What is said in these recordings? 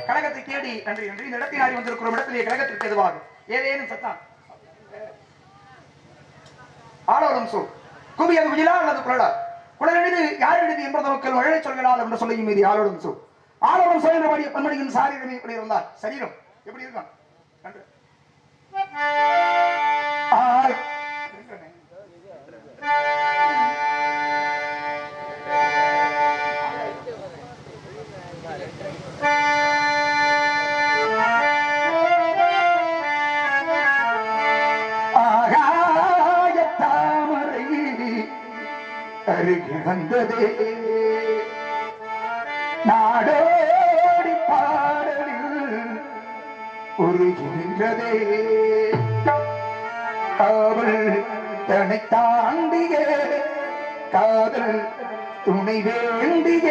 கழகத்தை தேடி நன்றி நன்றி இந்த இடத்தினாரி வந்திருக்கிறோம் இடத்திலே கழகத்திற்கு எதுவாக ஏதேனும் சத்தம் ஆளோடும் சொல் குவியது குயிலா அல்லது குழலா குழலினது யார் எழுதி என்பது மக்கள் மழை சொல்கிறாள் என்று சொல்லியும் மீது ஆளோடும் சொல் ஆளோடும் சொல் என்றபடிய பன்மணியின் சாரீரமே எப்படி இருந்தால் சரீரம் எப்படி இருக்கும் கண்டு அருகில் வந்ததே நாடோடி பாடலில் உருகின்றதே அவள் தன்னை தாண்டிய காதல் துணை வேண்டிய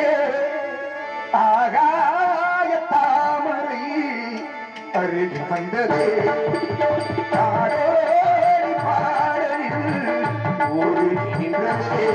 ஆகாய தாமரை அருகில் வந்ததே நாடோடி பாடலில் உருகின்றதே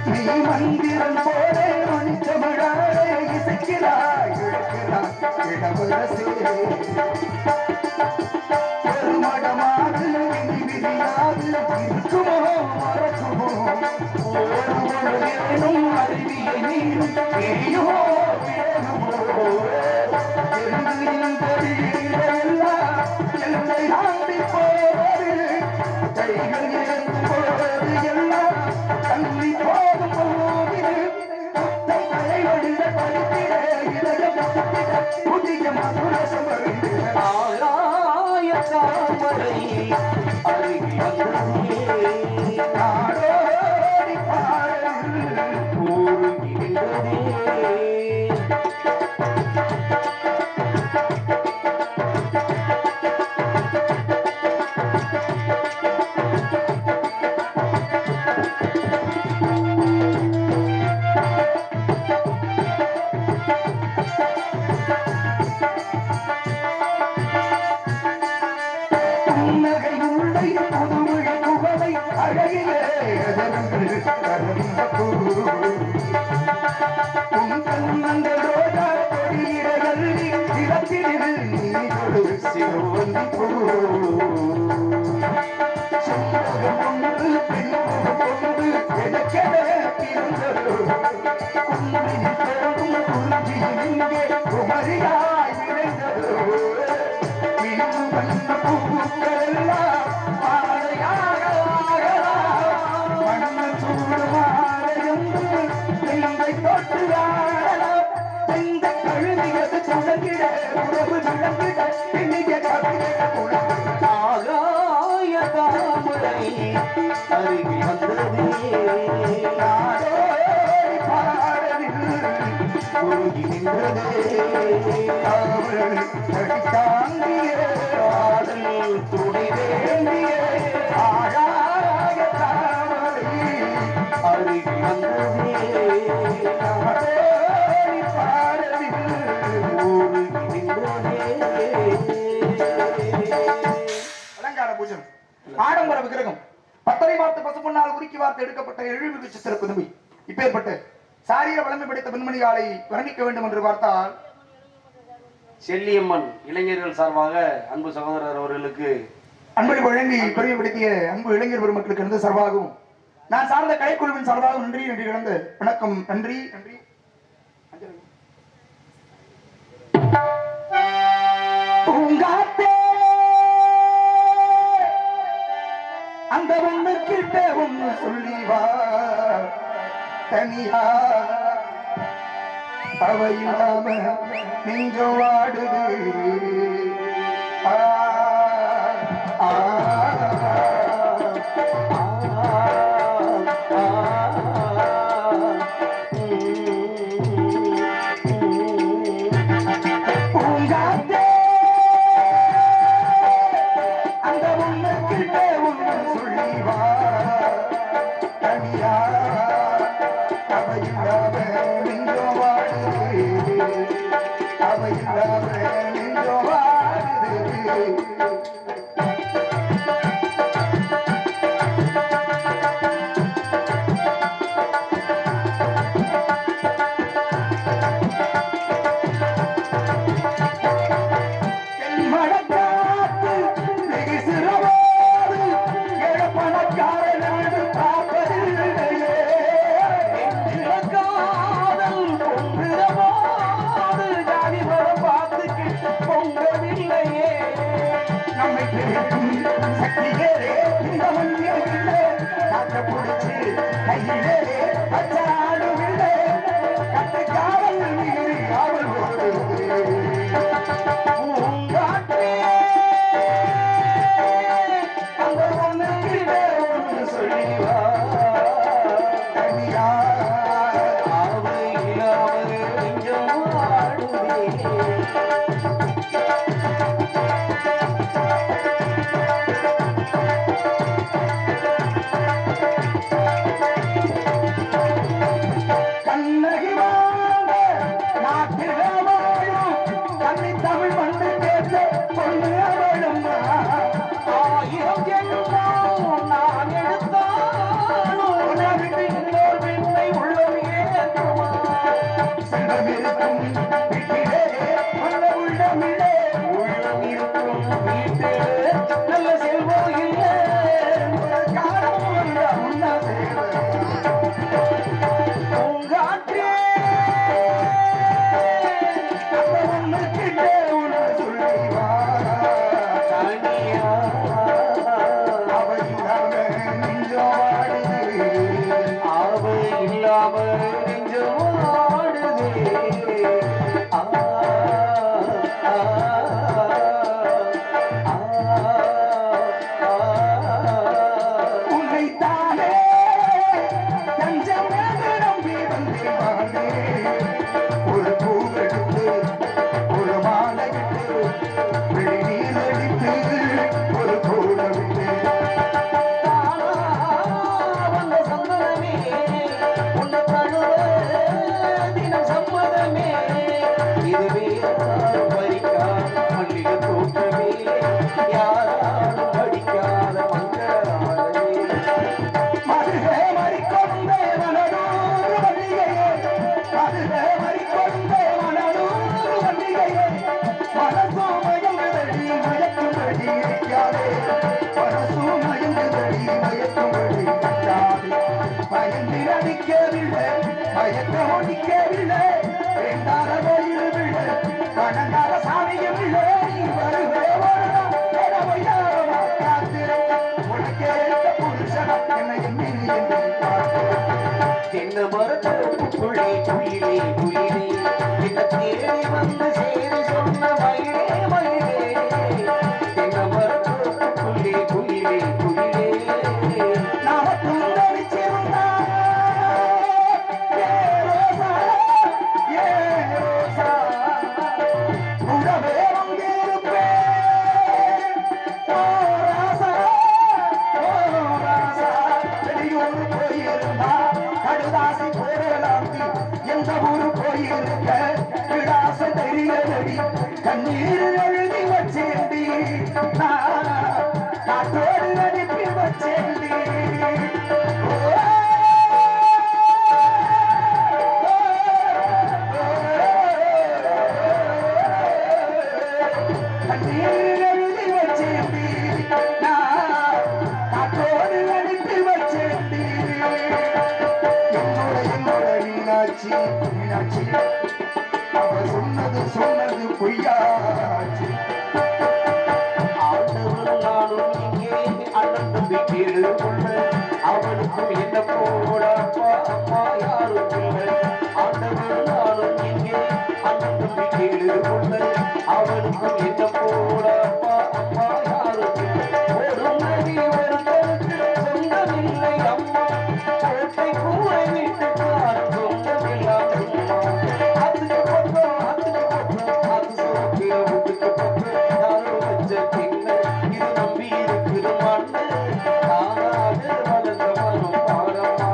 நீ மந்திரம் போல மணித்தமிழாரே இசைக்கிறாய் பெருமடமாறு விதியாது இருக்குமோ மறக்குமோ ஏனும் அறிவியை நீரும் தெரியுமோ எல்லை ஆண்டி போவது கைகள் இறந்து போவது எல்லாம் தள்ளி போகும் போது மழை வழிய படித்திட இதய புதிய மதுரசம் ஆளாய தாமரை அருகில் நாடோடி பாடல் கூறுகின்றதே உன் கண்ணங்கள் ரோஜா கொடியிடல் சிறுவந்தி பூ செம்பகம் ஒன்று பெண்முகம் ஒன்று எனக்கென பிறந்ததோ குன்றில் தோடும் குறிஞ்சியில் இங்கே குமரியாய் விளைந்ததோ மீண்டும் வந்த பூக்கள் எல்லாம் மாலையாக மண்ணன் சூடு மாலையொன்று நெய்தை தொட்டு ஆடலாம் இந்த கழுதியது தொடங்கிட உறவு விளங்கிட இனிய கவிதை ஆகாய தாமரை அருகில் வந்ததே நாடோடி பாடலில் உருகி நின்றதே அவள் தாங்கிய பாடல் துணை வேண்டிய ஆகாய தாமரை அருகில் வந்ததே நாடோடி பாடலில் உருகி நின்றதே. அலங்கார பூஜனம் ஆடம்பர விக்கிரகம் பத்தரை வார்த்தை பசுமண்ணால் உருக்கி வார்த்தை எடுக்கப்பட்ட எழுமிகு சித்திர புதுமை இப்பேற்பட்ட சாரீர வளமை படைத்த பெண்மணியாலை வர்ணிக்க வேண்டும் என்று பார்த்தால் செல்லியம்மன் இளைஞர்கள் சார்பாக அன்பு சகோதரர் அவர்களுக்கு அன்பளி வழங்கி பெருமைப்படுத்திய அன்பு இளைஞர் பெருமக்களுக்கு இருந்து சார்பாகவும் நான் சார்ந்த கலைக்குழுவின் சார்பாகவும் நன்றி நன்றி கிடந்த வணக்கம் நன்றி நன்றி. அந்த ஒண்ணு கிட்ட ஒண்ணு சொல்லி வா தனியா அவ இல்லாம நெஞ்சம் வாடுது ஆ ஆ வந்து சேரி சொன்ன மயிலே மயிலே தென்னமரத்தோப்புக்குள்ளே குயிலே குயிலே நாம துண்டடிச்சிருந்தா ஏ ரோசா ஏ ரோசா உடவே வந்திருப்பேன் ஓ ராசா ஓ ராசா வெளியூர் போயிருந்தா கடுதாசி போரலாந்தி எந்த ஊரு போயிருக்க விடாச தெரியலடி கண்ணீர் எழுதி வச்சேண்டி காற்றோடு அனுப்பி வச்சேண்டி கண்ணீர் எழுதி வச்சேண்டி காற்றோடு அனுப்பி வச்சேண்டி என்னோட மீனாட்சி மீனாட்சி அவ சொன்னது பொய்யாச்சு ஆண்டவன் நானும் இங்கே அண்ணன் தம்பி கேடு கொள்ள அவனுக்கும் என்ன போட அப்பா அம்மா யாரும் இல்லை ஆண்டவன் நானும் இங்கே அண்ணன் தம்பி கேடு கொள்ள அவனுக்கும் என்ன போட அப்பா அம்மா யாரும் இல்லை ஒரு நதி ஒருத்தருக்கு சொந்தமில்லை அம்மா கோட்டை கூரை வீட்டுக்கார் சொந்தமில்லாம் சும்மா அதுக்கு பக்கம் அது சோக்கிய வீட்டுக்கு பக்கம் யாரும் வச்ச தின்ன இது நம்பி இருக்குது மண்ணு தானாக வளர்ந்த மனம் பாடமா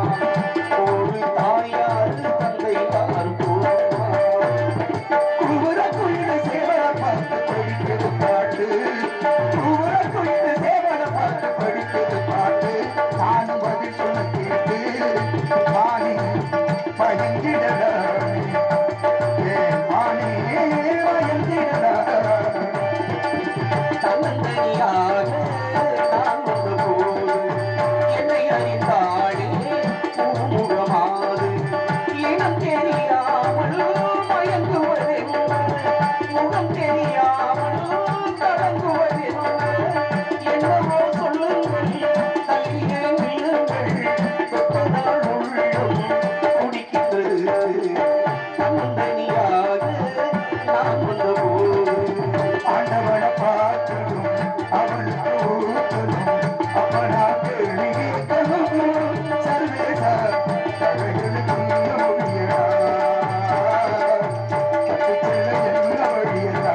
ஒரு தாயாரு தந்தை யார் போடமா குவர குயில சேவல பார்த்து படிக்கிறது பாட்டு குவர குயில சேவல பார்த்து படிக்கிறது பாட்டு நானும் பதில் சொல்ல கேட்டு மாணி பயந்திடடா ஏ மாணி பயந்திடடா தன்னந்தனியாக நான் வந்த போது என்னை அறிந்தாளே பூமுகமாது இனம் தெரியாமல் மயங்குவதென்ன முகம் தெரியாமல் கடங்குவதென்ன என்னவோ சொல்லுங்கள் தள்ளியே நில்லுங்கள் தொட்டதால் உள்ளம் குடிக்கின்றது தன்னந்தனியாக நான் வந்த போது ஆண்டவன பார்க்கணும் அவனுக்கு ஊத்தணும் அப்பனா கேள்விக்கணும் சர்வேசா தடைகளுக்கு முடியடா என்ன வழியடா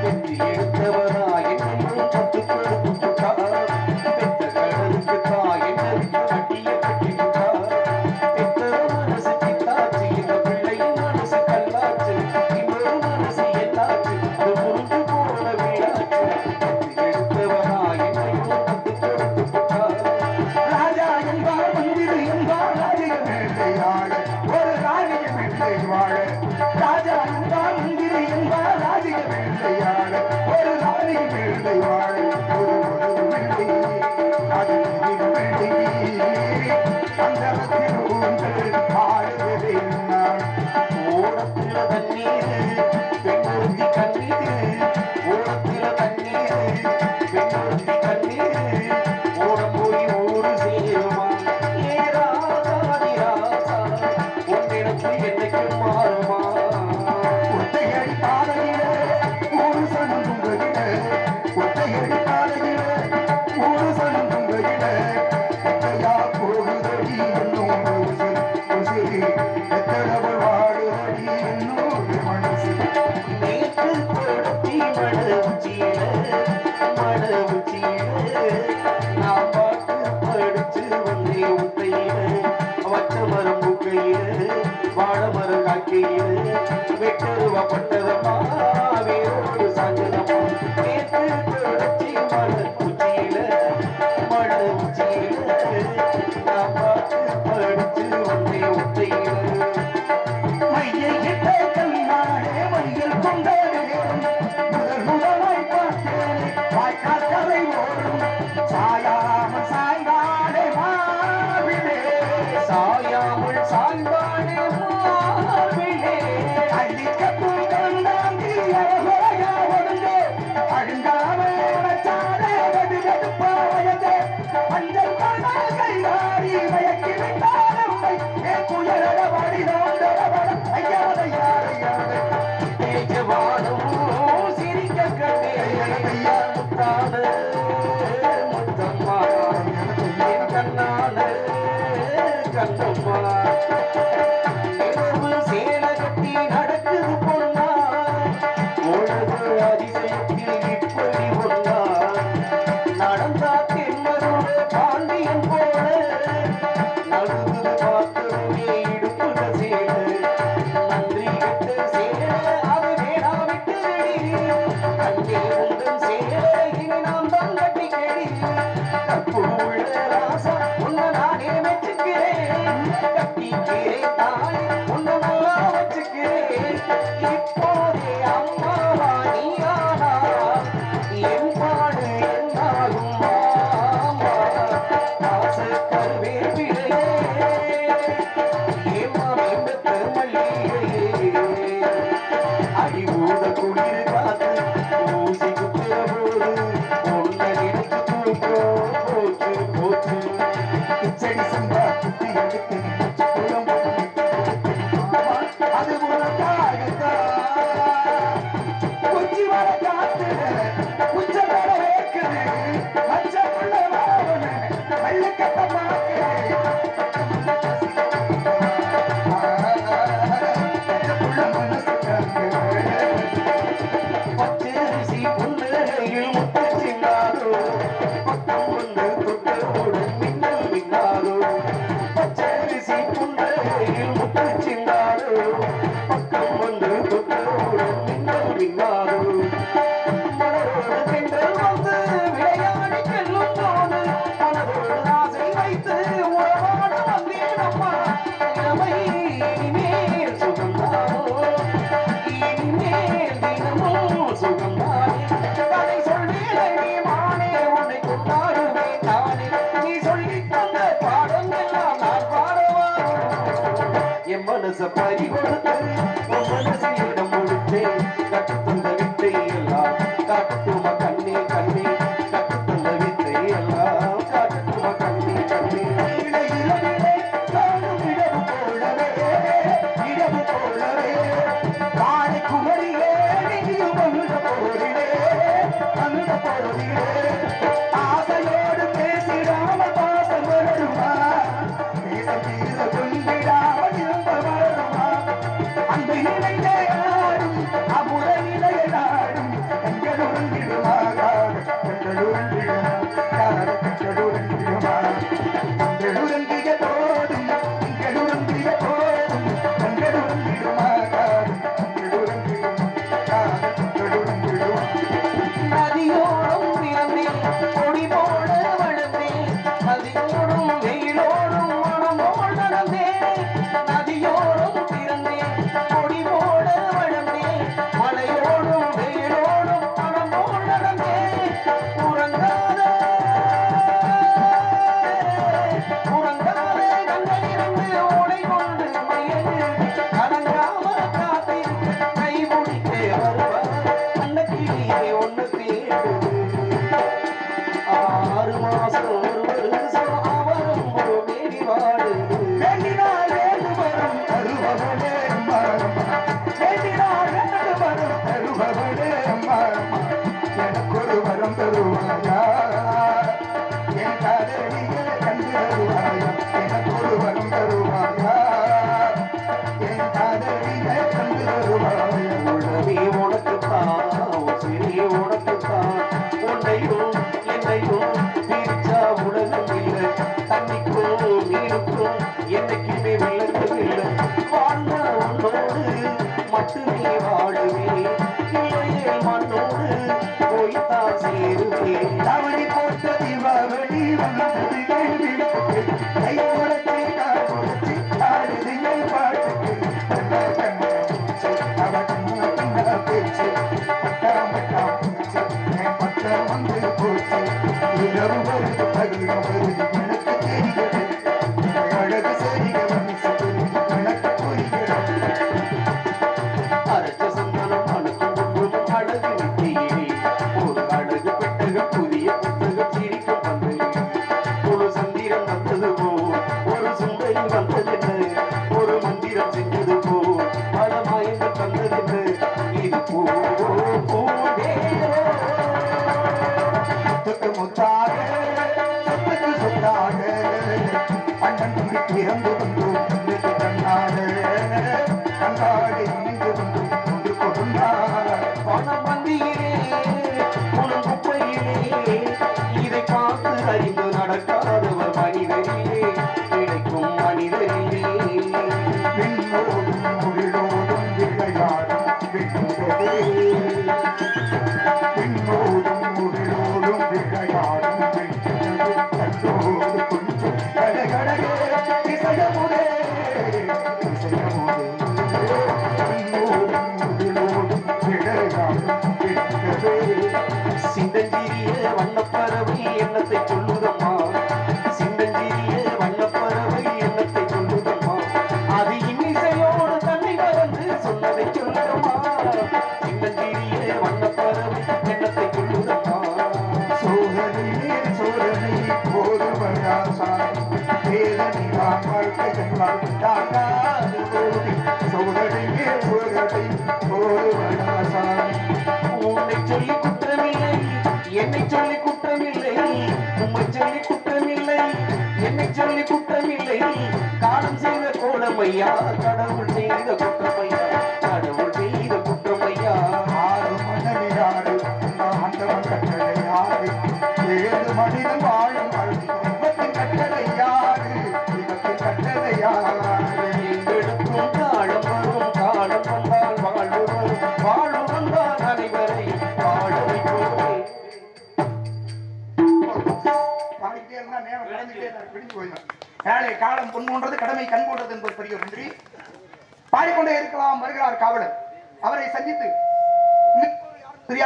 வெற்றி எடுத்தவரா என்னையும் பட்டு கொடுத்துட்டார் பெத்த கடலுக்கு தாய் என்னைக்கு கட்டிய கட்டிவிட்டார் பெத்த மனசு கிட்டாச்சு இந்த பிள்ளையின் மனசு கல்லாச்சு இன்னொரு மனசு என்னாச்சு அது முறிஞ்சு போன வீடாச்சு வெற்றி எடுத்தவரா என்னையும் பட்டு கொடுத்துட்டார் ராஜா என்பார் மந்திரி என்பார் ராஜ்ய வேட்டையாட ஒரு ராஜ்ய வேட்டை வாழ ராஜா என்பார் மந்திரி என்பார் ராஜ்ய வேட்டையாட ஒரு ராஜ்ய வேட்டை வாழ ஒரு உறவு வேட்டை அது வேட்டை அந்தரத்தில் ஊன்று ஆடுவதே நான் ஓடத்துல தண்ணீர் பெண்ணொருத்தி கண்ணீர் ஓடத்துல தண்ணீர் பெண்ணொருத்தி கண்ணீர் ஓடம் போய் ஊரு சேருமா ஏ ராசாதி ராசா உன்னிடத்து என்னைக்கும் மாறுமா ஒத்தையடி பாதையில ஒரு சனம் துங்கையில ஒத்தையடி பாதையில ஒரு சனம் துங்கையில ஒத்தையா போகுதடி என்னோட உசிரி எத்தளவு வாடுதடி என்னோட மனசு இப்போதே அம்மாவா நீயானால் என் பாடு என்னாகும் மாமா கருவே பிழையே ஏமா வெம்பத்த மல்லிகையே அடிபூத குளிர் காத்து ஊசி குத்துற போது ஒன்ன நினைச்சு தூக்கம் போச்சு போச்சு கிச்சடி சம்பா குத்தி எடுத்து குளம் அது குச்சி வர காத்து குச்ச வர வேக்குது மச்சமுள்ள வாவன வெள்ளக்கட்ட பச்சரிசி புன்னகையில் முத்து சின்னாரோ பக்கம் வந்து தொட்டவுடன் மின்னல் மின்னாரோ பச்சரிசி புன்னகையில் முத்து சின்னாரோ பக்கம் வந்து தொட்டவுடன் மின்னல் மின்னாரோ மனதோடு பெண்கள் வந்து விளையாடி செல்லும் போது மனதோடு ஆசை வைத்து உறவாட வந்தேன் அம்மா இளமை இனிமேல் சுகந்தாரோ இனிமேல் தினமும் சுகந்தானே கதை சொல்வேலை நீ மானே உன்னை கொண்டாடுவேன் நானே நீ சொல்லித் தந்த பாடம் எல்லாம் நான் பாடவா என் மனச பறி கொடுத்து உன் மனசிடம் முடித்தேன் கற்று தந்த வித்தை எல்லாம் காட்டுமா கண்ணே கண்ணே கற்று தந்த வித்தை எல்லாம் காட்டுமா கண்ணே கண்ணே ஆசையோடு பேசிடாம பாசம் வருமா பேச கொண்டிடாமல் இருந்த வருமா அந்த இணைந்தே நாடும் அமுத இணைய நாடும் எங்களுங்கிடுமா எங்களுங்கிய போதும் எங்களுங்கிய போதும் எங்களுங்கிடுமா நதியோடும் பிறந்தேன் கொடி போட வளர்ந்தேன் நதியோடும் வெயிலோடும் மனம் போல் நடந்தேன் நதியோடும் பிறந்தேன் கொடி போட வளர்ந்தேன் மலையோடும் வெயிலோடும் மனம் போல் நடந்தேன் உறங்காத கண்களிலிருந்து ஓடை கொண்டு மயங்கு அடங்காம காத்திருக்க கை முடித்தே வருவார் அன்னக்கிளியே ஒன்னு தேடுது 6 மாசம் ஒரு வருஷம் அவரும் ஒரு மேடி வாடுது வேண்டினால் வேண்டு வரும் தருபவனே அம்மா வேண்டினால் வேண்டு வரும் தருபவனே அம்மா எனக்கொரு வரம் தருவாயா என் காதலியே கண்டு தருவாயா எனக்கொரு வரம் தருவாயா என் காதலியே கண்டு தருவாயா உடனே உனக்குத்தான் சிறிய உனக்குத்தான் உன்னையும் என்னையும் பிரிச்சா உலகம் இல்லை தண்ணிக்கும் மீனுக்கும் என்னைக்குமே விளக்கம் இல்லை வாழ்ந்த உன்னோடு மட்டுமே வாழுவேன் இல்லையே மண்ணோடு போய்த்தான் சேருவேன் அவனி போட்ட தீபாவளி வந்தது கேள்வி கை உடத்தை காட்சி ஆடுதியை பாட்டுக்கு பேச்சு பட்டாமட்டா பூச்சி என் பட்டம் வந்து போச்சு இரவு வருது பகல் வருது எனக்கு தெரிகிறது அழகு சரிக மனசு எனக்கு புரிகிறது அரைச்ச சந்தனம் அணுக்கும் ஒன்றும் அழகு நித்தியே ஒரு அழகு பெட்டகம் புதிய புத்தகம் சிரிக்கும் வந்தது ஒரு சந்திரம் வந்தது போ ஒரு சுந்தரி வந்ததென்ன ஒரு மந்திரம் செஞ்சது போ பல மாயங்கள் தந்ததென்ன இது பூ முத்துக்கு முத்தாக சொத்துக்கு சொத்தாக அண்ணன் தம்பி பிறந்து வந்து கண்ணாடு கண்ணாடு இணைந்து வந்து கொண்டு கொடுந்தார் பணம் வந்தியிலே உனக்கு குப்பையிலே இதை பார்த்து அறிந்து நடக்காதவர் மனிதரிலே கிடைக்கும் மனிதரிலே விண்ணோடும் முகிலோடும் விளையாடும் வெண்ணுதலே விண்ணோடும் முகிலோடும் விளையாடும் வெண்ணுதலே கண்டோடு கொஞ்சம் கடகடகே திசையமுதே சொல்லி குற்றமில்லை, உம்மை சொல்லி குற்றமில்லை, என்னை சொல்லி குற்றமில்லை. காலம் செய்த கோலமையா, கடவுள் செய்த குற்றமையா, கடவுள் செய்த குற்றமையா. ஆறு மன்னன் யாரு ஆண்டவன் கட்டளை யாரு, ஏழு மனிதன் வாழும் தெய்வத்தின் கட்டளை யாரு, தெய்வத்தின் கட்டளை யாரு. எங்களுக்கும் காலம் வரும், காலம் வந்தால் வாழ்வு வரும், வாழ்வு வந்தால் அனைவரை வாழ வைப்போமே. பாடிக்கிட்டே இருந்தா நேரம் கடந்துட்டே பிடிச்சு போயிடும். வேலை காலம் பொன் போன்றது, கடமை கண் போன்றது என்பது பெரிய நன்றி. பாடிக்கொண்டே இருக்கலாம். வருகிறார் காவலர். அவரை சந்தித்து